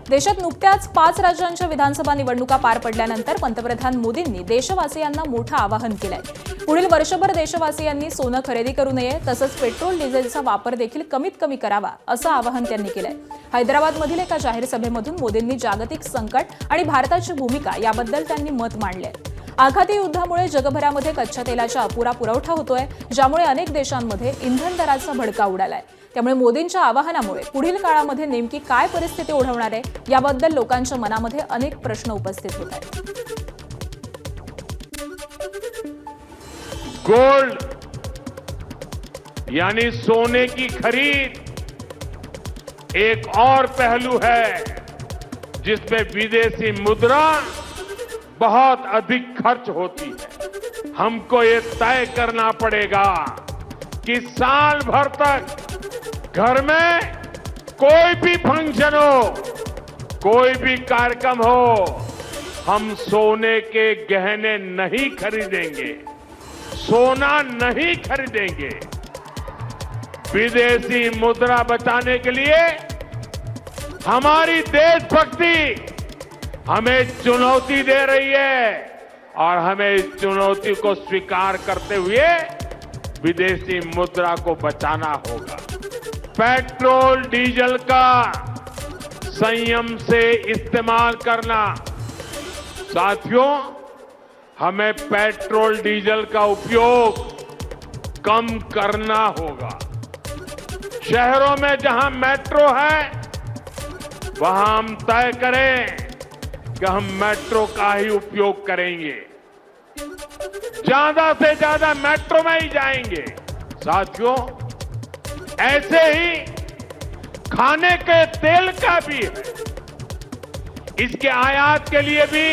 देशात नुकत्याच 5 राज्यांच्या विधानसभा निवडणुका पार पडल्यानंतर पंतप्रधान मोदींनी देशवासियांना मोठं आवाहन केलंय। पुढील वर्षभर देशवासियांनी सोनं खरेदी करू नये, तसंच पेट्रोल डिझेलचा वापर देखील कमीत कमी करावा, असं आवाहन त्यांनी केलंय। हैदराबादमधील एका जाहीर सभेमधून मोदींनी जागतिक संकट आणि भारताची भूमिका याबद्दल त्यांनी मत मांडले। आघाती युद्धामुळे जगभरामध्ये कच्च्या तेलाचा अपुरा पुरवठा होतोय, ज्यामुळे अनेक देशांमध्ये इंधन दराचा भडका उडालाय। त्यामुळे मोदींच्या आवाहनामुळे पुढील काळामध्ये नेमकी काय परिस्थिती ओढवणार आहे, याबद्दल लोकांच्या मनामध्ये अनेक प्रश्न उपस्थित होत आहेत। गोल्ड यानी सोने की खरीद एक और पहलू है जिसमें विदेशी मुद्रा बहुत अधिक खर्च होती है। हमको ये तय करना पड़ेगा कि साल भर तक घर में कोई भी फंक्शन हो, कोई भी कार्यक्रम हो, हम सोने के गहने नहीं खरीदेंगे, सोना नहीं खरीदेंगे। विदेशी मुद्रा बचाने के लिए हमारी देशभक्ति हमें चुनौती दे रही है और हमें इस चुनौती को स्वीकार करते हुए विदेशी मुद्रा को बचाना होगा। पेट्रोल डीजल का संयम से इस्तेमाल करना। साथियों, हमें पेट्रोल डीजल का उपयोग कम करना होगा। शहरों में जहां मेट्रो है, वहां हम तय करें कि हम मेट्रो का ही उपयोग करेंगे, ज्यादा से ज्यादा मेट्रो में ही जाएंगे। साथियों, ऐसे ही खाने के तेल का भी है, इसके आयात के लिए भी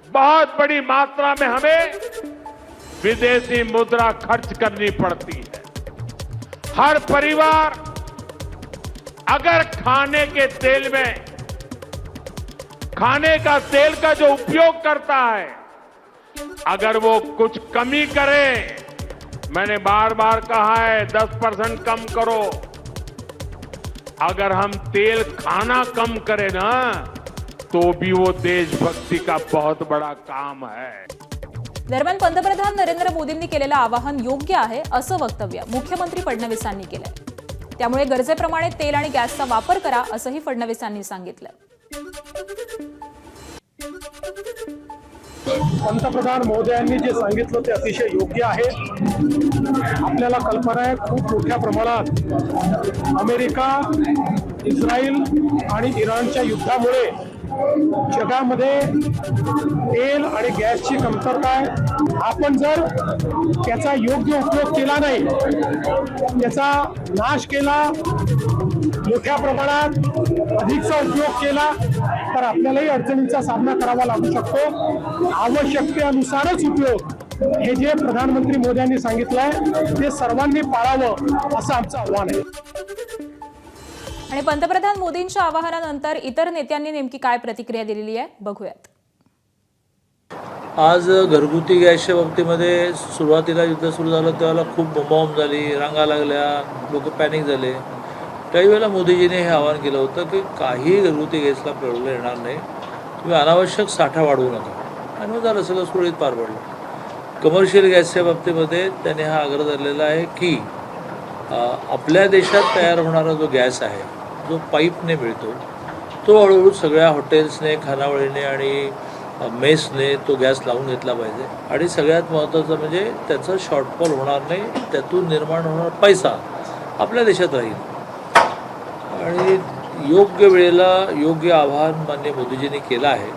बहुत बड़ी मात्रा में हमें विदेशी मुद्रा खर्च करनी पड़ती है। हर परिवार अगर खाने के तेल में खाने का तेल का जो उपयोग करता है, अगर वो कुछ कमी करे, मैंने बार बार कहा है 10% कम करो। अगर हम तेल खाना कम करें ना, तो भी वो देशभक्ति का बहुत बड़ा काम है। दरम्यान पंतप्रधान नरेंद्र मोदींनी केलेलं आवाहन योग्य आहे, असं वक्तव्य मुख्यमंत्री फडणवीसांनी केलंय। त्यामुळे गरजेप्रमाणे तेल आणि गॅसचा वापर करा, असंही फडणवीसांनी सांगितलं। पंतप्रधान महोदयांनी जे सांगितलं ते अतिशय योग्य आहे। आपल्याला कल्पना आहे, खूप मोठ्या प्रमाणात अमेरिका, इस्रायल आणि इराणच्या युद्धामुळे जगामध्ये तेल आणि गॅसची कमतरता आहे। आपण जर त्याचा योग्य उपयोग केला नाही, त्याचा नाश केला, मोठ्या प्रमाणात अधिकचा उपयोग केला, तर आपल्यालाही अडचणींचा सामना करावा लागू शकतो। आवश्यकतेनुसारच उपयोग, हे जे प्रधानमंत्री मोदयांनी सांगितलंय ते सर्वांनी पाळावं, असं आमचं आव्हान आहे। आणि पंतप्रधान मोदींच्या आवाहनानंतर इतर नेत्यांनी नेमकी काय प्रतिक्रिया दिलेली आहे, बघूयात। आज घरगुती गॅसच्या बाबतीमध्ये सुरुवातीला युद्ध सुरू झालं त्यावेळेला खूप बोंबाबोंब झाली, रांगा लागल्या, लोक पॅनिक झाले। काही वेळेला मोदीजींनी हे आवाहन केलं होतं की काही घरगुती गॅसला प्रॉब्लेम येणार नाही, तुम्ही अनावश्यक साठा वाढवू नका, आणि मग झालं, सगळं सुरळीत पार पडलं। कमर्शियल गॅसच्या बाबतीमध्ये त्याने हा आग्रह धरलेला आहे की आपल्या देशात तयार होणारा जो गॅस आहे, जो पाईपने मिळतो, तो हळूहळू सगळ्या हॉटेल्सने, खानावळीने आणि मेसने तो गॅस लावून घेतला पाहिजे। आणि सगळ्यात महत्त्वाचं म्हणजे त्याचा शॉर्टफॉल होणार नाही, त्यातून निर्माण होणारा पैसा आपल्या देशात राहील। आणि योग्य वेळेला योग्य आवाहन माननीय मोदीजींनी केलं आहे।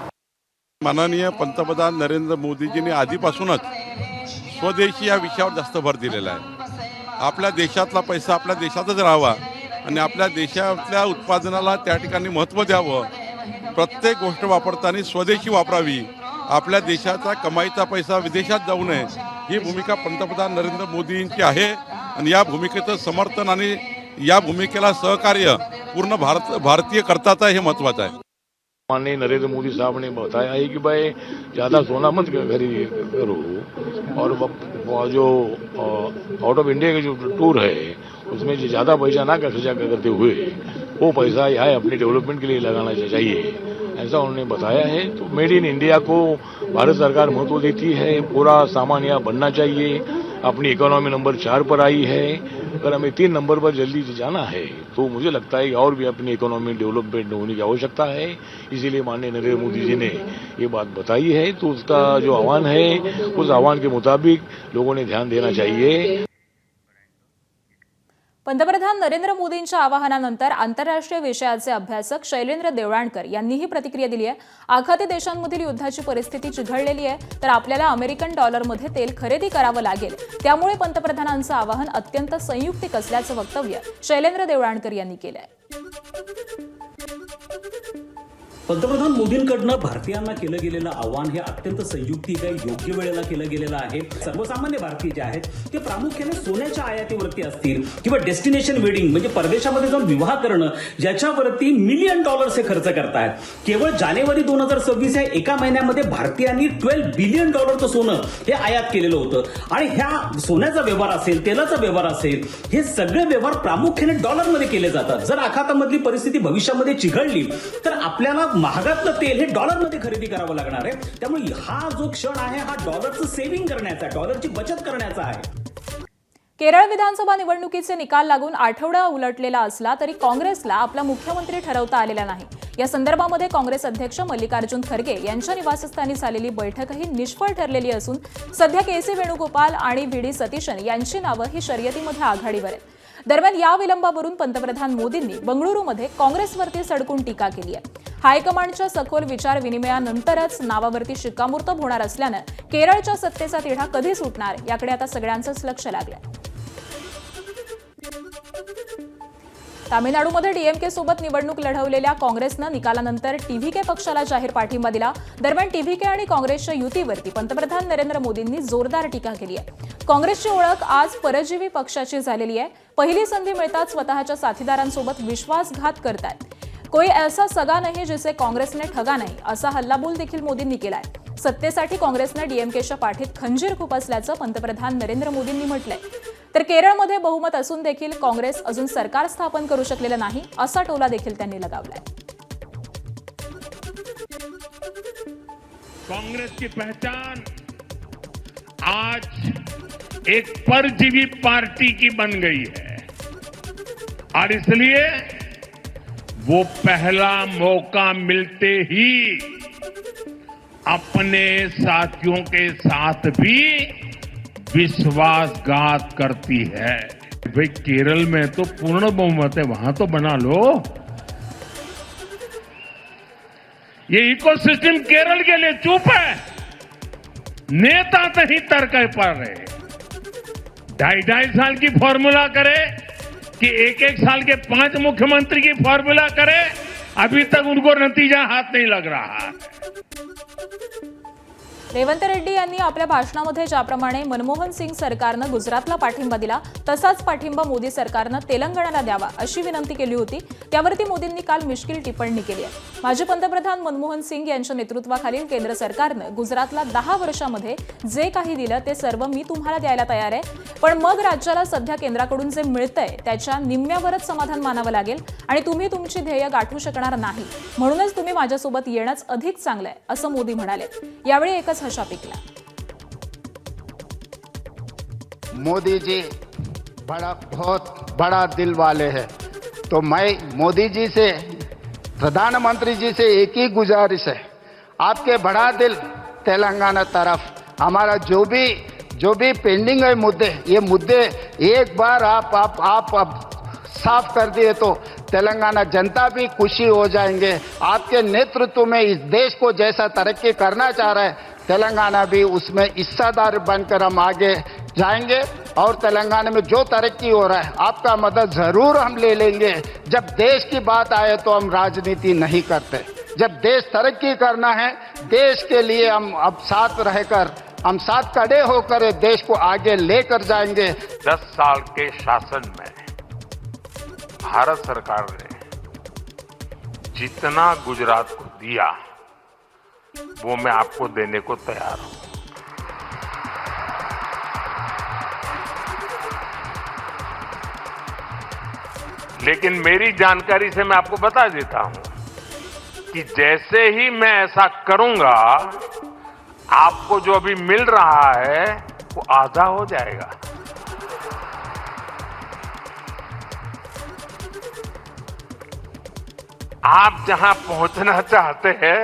माननीय पंतप्रधान नरेंद्र मोदीजींनी आधीपासूनच स्वदेशी या विषयावर जास्त भर दिलेला आहे। आपल्या देशातला पैसा आपल्या देशातच राहावा आणि आपल्या देशातल्या उत्पादनाला त्या ठिकाणी महत्त्व द्यावं। प्रत्येक गोष्ट वापरताना स्वदेशी वापरावी, आपल्या देशाचा कमाईचा पैसा विदेशात जाऊ नये, ही भूमिका पंतप्रधान नरेंद्र मोदींची आहे। आणि या भूमिकेचं समर्थन आणि या भूमिकेला सहकार्य पूर्ण भारतीय करताचा हे महत्त्वाचं आहे। माननीय नरेंद्र मोदी साहब ने बताया है कि भाई ज़्यादा सोना मत खरीद करो, और जो आउट ऑफ इंडिया के जो टूर है उसमें ज़्यादा पैसा ना खर्चा करते हुए वो पैसा यहाँ अपने डेवलपमेंट के लिए लगाना चाहिए, ऐसा उन्होंने बताया है। तो मेड इन इंडिया को भारत सरकार महत्व देती है, पूरा सामान यहाँ बनना चाहिए। अपनी इकोनॉमी नंबर 4 पर आई है, अगर हमें 3 नंबर पर जल्दी से जाना है तो मुझे लगता है कि और भी अपनी इकोनॉमी डेवलपमेंट होने की आवश्यकता है। इसीलिए माननीय नरेंद्र मोदी जी ने ये बात बताई है, तो उसका जो आह्वान है उस आह्वान के मुताबिक लोगों ने ध्यान देना चाहिए। पंतप्रधान नरेंद्र मोदींच्या आवाहनानंतर आंतरराष्ट्रीय विषयाचे अभ्यासक शैलेंद्र देवळाणकर यांनीही प्रतिक्रिया दिली आहे। आखाती देशांमधील युद्धाची परिस्थिती चिघळलेली आहे, तर आपल्याला अमेरिकन डॉलरमध्ये तेल खरेदी करावं लागेल। त्यामुळे पंतप्रधानांचं आवाहन अत्यंत संयुक्तिक असल्याचं वक्तव्य शैलेंद्र देवळाणकर यांनी केलं आहे। पंतप्रधान मोदींकडनं भारतीयांना केलं गेलेलं आव्हान हे अत्यंत संयुक्तिक आहे, योग्य वेळेला केलं गेलेलं आहे। सर्वसामान्य भारतीय जे आहेत ते प्रामुख्याने सोन्याच्या आयातीवरती असतील किंवा डेस्टिनेशन वेडिंग म्हणजे परदेशामध्ये जाऊन विवाह करणं, ज्याच्यावरती $1 मिलियन हे खर्च करतायत। केवळ जानेवारी 2026 या एका महिन्यामध्ये भारतीयांनी $12 बिलियन सोनं हे आयात केलेलं होतं। आणि ह्या सोन्याचा व्यवहार असेल, तेलाचा व्यवहार असेल, हे सगळे व्यवहार प्रामुख्याने डॉलरमध्ये केले जातात। जर आखातामधली परिस्थिती भविष्यामध्ये चिघळली तर आपल्याला महागातलं तेल हे डॉलरमध्ये खरेदी करावं लागणार आहे। त्यामुळे हा जो क्षण आहे हा डॉलरचं सेव्हिंग करण्याचा, डॉलरची बचत करण्याचा आहे। केरळ विधानसभा निवडणुकीचे निकाल लागून आठवडा उलटलेला असला तरी काँग्रेसला आपला मुख्यमंत्री ठरवता आलेला नाही। या संदर्भामध्ये काँग्रेस अध्यक्ष मल्लिकार्जुन खरगे यांच्या निवासस्थानी झालेली बैठकही निष्फळ ठरलेली असून सध्या के.सी. वेणुगोपाल आणि व्ही.डी. सतीशन यांची नावं ही शर्यतीमध्ये आघाडीवर आहेत। दरम्यान या विलंबावरून पंतप्रधान मोदींनी बंगळुरूमध्ये काँग्रेसवरती सडकून टीका केली आहे। हायकमांडच्या सखोल विचार विनिमयानंतरच नावावरती शिक्कामोर्तब होणार असल्यानं केरळच्या सत्तेचा तिढा कधी सुटणार याकडे आता सगळ्यांचंच लक्ष लागलंय। तामिळनाडूमध्ये डीएमके सोबत निवडणूक लढवलेल्या काँग्रेसनं निकालानंतर टीव्हीके पक्षाला जाहीर पाठिंबा दिला। दरम्यान टीव्हीके आणि काँग्रेसच्या युतीवरती पंतप्रधान नरेंद्र मोदींनी जोरदार टीका केली आहे। काँग्रेसची ओळख आज परजीवी पक्षाची झालेली आहे। पहिली संधी मिळताच स्वतःच्या साथीदारांसोबत विश्वासघात करतात। कोई ऐसा सगा नाही जिसे काँग्रेसने ठगा नाही असा हल्लाबोल देखील मोदींनी केलाय। सत्तेसाठी काँग्रेसनं डीएमकेच्या पाठीत खंजीर खुपसल्याचं पंतप्रधान नरेंद्र मोदींनी म्हटलंय। तर केरळमध्ये बहुमत असून देखील काँग्रेस अजून सरकार स्थापन करू शकलेलं नाही असा टोला देखील त्यांनी लगावलाय। कांग्रेस की पहचान आज एक परजीवी पार्टी की बन गई है और इसलिए वो पहला मौका मिलते ही अपने साथियों के साथ भी विश्वासघात करती है। भाई केरल में तो पूर्ण बहुमत है, वहां तो बना लो। ये इकोसिस्टम केरल के लिए चुप है, नेता नहीं तर्क पर रहे। 2.5 साल की फॉर्मूला करे कि 1 साल के 5 मुख्यमंत्री की फॉर्मूला करे, अभी तक उनको नतीजा हाथ नहीं लग रहा है। रेवंत रेड्डी यांनी आपल्या भाषणामध्ये ज्याप्रमाणे मनमोहन सिंग सरकारनं गुजरातला पाठिंबा दिला तसाच पाठिंबा मोदी सरकारनं तेलंगणाला द्यावा अशी विनंती केली होती। त्यावरती मोदींनी काल मिश्किल टिप्पणी केली आहे। माजी पंतप्रधान मनमोहन सिंग यांच्या नेतृत्वाखालील केंद्र सरकारनं गुजरातला 10 वर्षांमध्ये जे काही दिलं ते सर्व मी तुम्हाला द्यायला तयार आहे, पण मग राज्याला सध्या केंद्राकडून जे मिळतंय त्याच्या निम्म्यावरच समाधान मानावं लागेल आणि तुम्ही तुमची ध्येय गाठू शकणार नाही, म्हणूनच तुम्ही माझ्यासोबत येणंच अधिक चांगलं आहे असं मोदी म्हणाले। यावेळी एकच हशा पिकला। मोदी जी बहुत बड़ा दिल वाले हैं, तो मैं मोदी जी से, प्रधानमंत्री जी से एक ही गुजारिश है, आपके बड़ा दिल तेलंगाना तरफ हमारा जो भी पेंडिंग है मुद्दे, ये मुद्दे एक बार आप साफ कर दिए तो तेलंगाना जनता भी खुशी हो जाएंगे। आपके नेतृत्व में इस देश को जैसा तरक्की करना चाह रहा है, तेलंगाना भी उसमें हिस्सेदार बनकर हम आगे जाएंगे और तेलंगाना में जो तरक्की हो रहा है आपका मदद जरूर हम ले लेंगे। जब देश की बात आए तो हम राजनीति नहीं करते, जब देश तरक्की करना है, देश के लिए हम अब साथ रहकर, हम साथ खड़े होकर देश को आगे लेकर जाएंगे। 10 साल के शासन में भारत सरकार ने जितना गुजरात को दिया वो मैं आपको देने को तैयार हूं। लेकिन मेरी जानकारी से मैं आपको बता देता हूं कि जैसे ही मैं ऐसा करूंगा, आपको जो अभी मिल रहा है वो आधा हो जाएगा। आप जहां पहुंचना चाहते हैं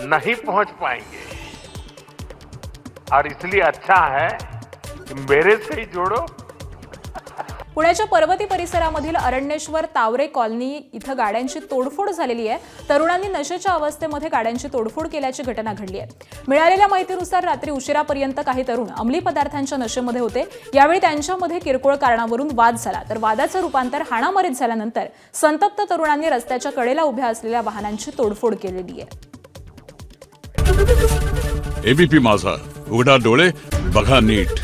नहीं पहुंच पाएंगे, और इसलिए अच्छा है कि मेरे से ही जोड़ो। पुण्याच्या पर्वती परिसरामधील अरण्येश्वर तावरे कॉलनी इथं गाड्यांची तोडफोड झालेली आहे। तरुणांनी नशेच्या अवस्थेमध्ये गाड्यांची तोडफोड केल्याची घटना घडली आहे। मिळालेल्या माहितीनुसार रात्री उशिरापर्यंत काही तरुण अंमली पदार्थांच्या नशेमध्ये होते। यावेळी त्यांच्यामध्ये किरकोळ कारणावरून वाद झाला, तर वादाचं रूपांतर हाणामारीत झाल्यानंतर संतप्त तरुणांनी रस्त्याच्या कडेला उभ्या असलेल्या वाहनांची तोडफोड केलेली आहे। एबीपी माझा, उघडा डोळे बघा नीट।